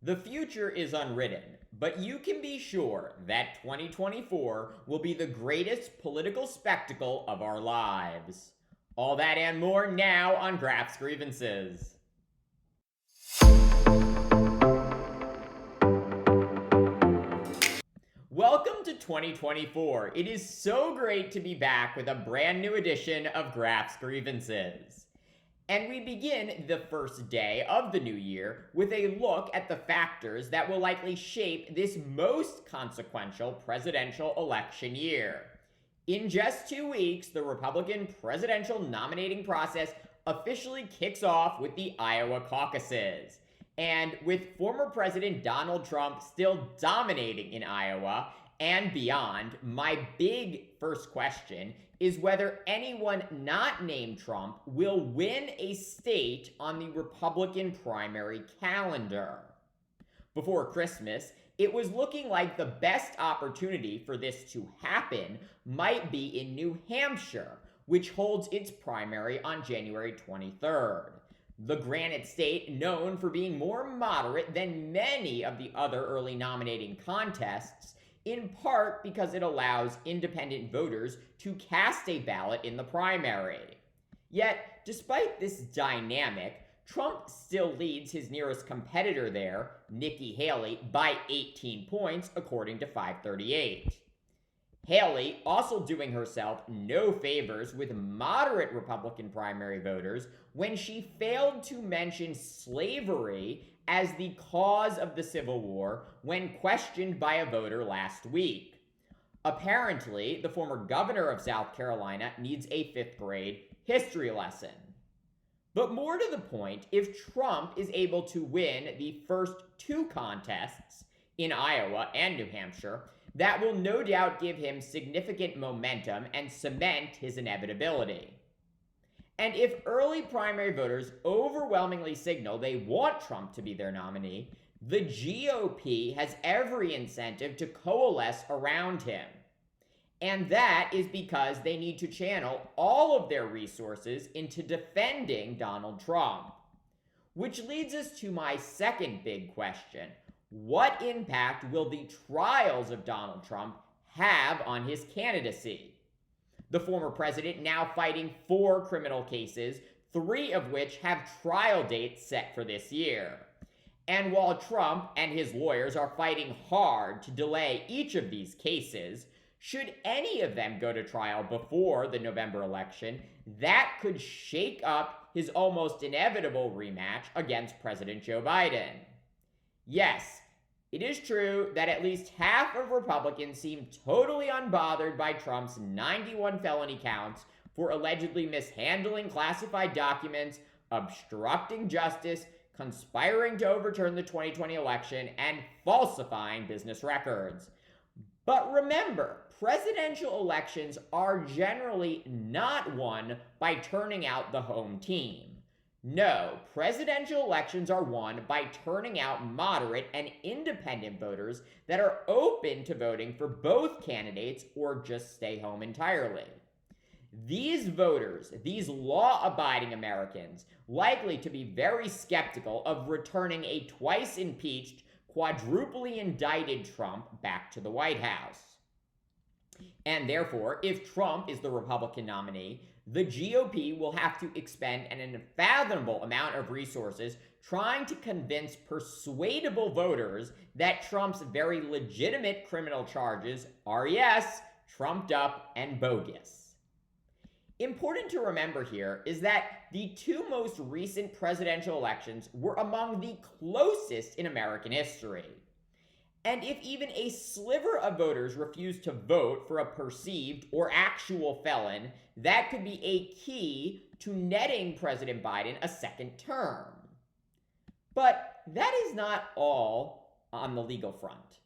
The future is unwritten, but you can be sure that 2024 will be the greatest political spectacle of our lives. All that and more now on Graph's Grievances. Welcome to 2024. It is so great to be back with a brand new edition of Graph's Grievances. And we begin the first day of the new year with a look at the factors that will likely shape this most consequential presidential election year. In just 2 weeks, the Republican presidential nominating process officially kicks off with the Iowa caucuses. And with former President Donald Trump still dominating in Iowa and beyond, my big first question is whether anyone not named Trump will win a state on the Republican primary calendar. Before Christmas, it was looking like the best opportunity for this to happen might be in New Hampshire, which holds its primary on January 23rd. The Granite State, known for being more moderate than many of the other early nominating contests, in part because it allows independent voters to cast a ballot in the primary. Yet, despite this dynamic, Trump still leads his nearest competitor there, Nikki Haley, by 18 points, according to 538. Haley also doing herself no favors with moderate Republican primary voters when she failed to mention slavery as the cause of the Civil War when questioned by a voter last week. Apparently, the former governor of South Carolina needs a 5th grade history lesson. But more to the point, if Trump is able to win the first 2 contests in Iowa and New Hampshire, that will no doubt give him significant momentum and cement his inevitability. And if early primary voters overwhelmingly signal they want Trump to be their nominee, the GOP has every incentive to coalesce around him. And that is because they need to channel all of their resources into defending Donald Trump. Which leads us to my second big question. What impact will the trials of Donald Trump have on his candidacy? The former president now fighting 4 criminal cases, 3 of which have trial dates set for this year. And while Trump and his lawyers are fighting hard to delay each of these cases, should any of them go to trial before the November election, that could shake up his almost inevitable rematch against President Joe Biden. Yes, it is true that at least half of Republicans seem totally unbothered by Trump's 91 felony counts for allegedly mishandling classified documents, obstructing justice, conspiring to overturn the 2020 election, and falsifying business records. But remember, presidential elections are generally not won by turning out the home team. No, presidential elections are won by turning out moderate and independent voters that are open to voting for both candidates or just stay home entirely. These voters, these law-abiding Americans, likely to be very skeptical of returning a twice impeached, quadruply indicted Trump back to the White House. And therefore, if Trump is the Republican nominee, the GOP will have to expend an unfathomable amount of resources trying to convince persuadable voters that Trump's very legitimate criminal charges are, yes, trumped up and bogus. Important to remember here is that the 2 most recent presidential elections were among the closest in American history. And if even a sliver of voters refuse to vote for a perceived or actual felon, that could be a key to netting President Biden a second term. But that is not all on the legal front.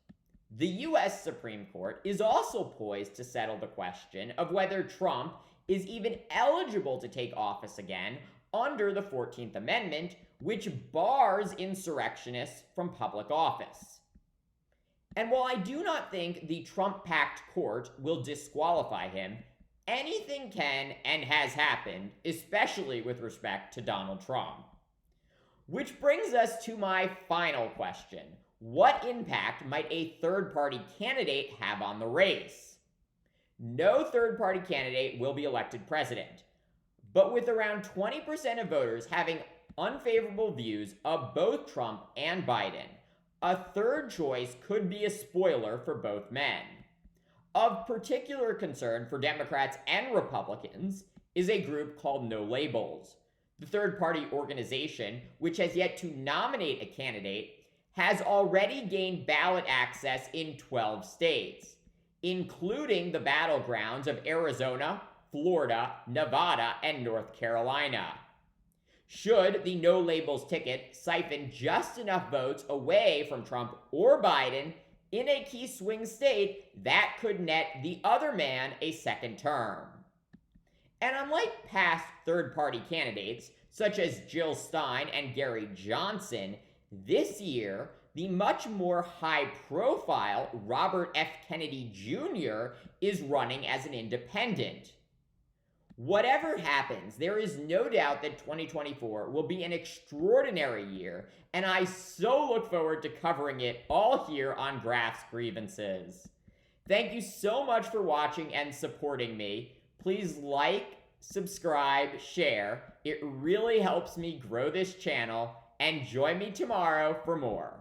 The U.S. Supreme Court is also poised to settle the question of whether Trump is even eligible to take office again under the 14th Amendment, which bars insurrectionists from public office. And while I do not think the Trump-packed court will disqualify him, anything can and has happened, especially with respect to Donald Trump. Which brings us to my final question. What impact might a third-party candidate have on the race? No third-party candidate will be elected president, but with around 20% of voters having unfavorable views of both Trump and Biden, a third choice could be a spoiler for both men. Of particular concern for Democrats and Republicans is a group called No Labels. The third-party organization, which has yet to nominate a candidate, has already gained ballot access in 12 states, including the battlegrounds of Arizona, Florida, Nevada, and North Carolina. Should the No Labels ticket siphon just enough votes away from Trump or Biden in a key swing state, that could net the other man a second term. And unlike past third-party candidates, such as Jill Stein and Gary Johnson, this year, the much more high-profile Robert F. Kennedy Jr. is running as an independent. Whatever happens, there is no doubt that 2024 will be an extraordinary year, and I so look forward to covering it all here on Graph's Grievances. Thank you so much for watching and supporting me. Please like, subscribe, share. It really helps me grow this channel, and join me tomorrow for more.